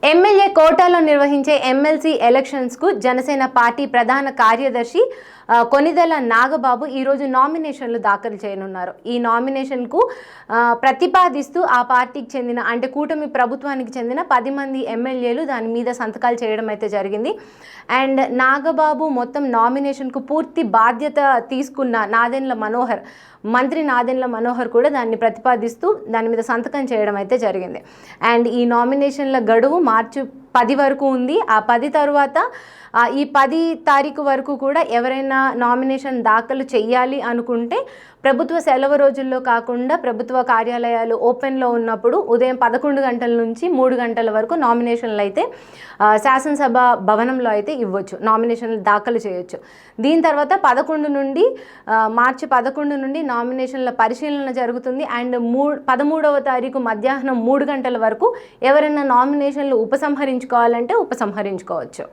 MLA కోటాలో నిర్వహించే MLC ఎలక్షన్స్కు Janasena party ప్రధాన కార్యదర్శి కొనిదెల నాగబాబు ఈరోజు నామినేషన్లు దాఖలు చేయనున్నారు. ఈ నామినేషన్కు ప్రతిపాదిస్తూ ఆ పార్టీకి చెందిన అంటే కూటమి ప్రభుత్వానికి చెందిన 10 మంది ఎమ్మెల్యేలు దాని మీద సంతకాలు చేయడం అయితే జరిగింది. అండ్ నాగబాబు మొత్తం నామినేషన్కు పూర్తి బాధ్యత తీసుకున్న మంత్రి నాదెండ్ల మనోహర్ కూడా దాన్ని ప్రతిపాదిస్తూ దాని మీద సంతకం చేయడం అయితే జరిగింది. అండ్ ఈ నామినేషన్ల గడువు మార్చి 10 వరకు ఉంది. ఆ 10 తర్వాత ఈ 10 తారీఖు వరకు కూడా ఎవరైనా నామినేషన్ దాఖలు చెయ్యాలి అనుకుంటే ప్రభుత్వ సెలవు రోజుల్లో కాకుండా ప్రభుత్వ కార్యాలయాలు ఓపెన్లో ఉన్నప్పుడు ఉదయం 11 గంటల నుంచి 3 గంటల వరకు నామినేషన్లు అయితే శాసనసభ భవనంలో అయితే ఇవ్వచ్చు, నామినేషన్లు దాఖలు చేయొచ్చు. దీని తర్వాత మార్చి 11 నుండి నామినేషన్ల పరిశీలన జరుగుతుంది. అండ్ 13వ తారీఖు మధ్యాహ్నం 3 గంటల వరకు ఎవరైనా నామినేషన్లు ఉపసంహరించుకోవాలంటే ఉపసంహరించుకోవచ్చు.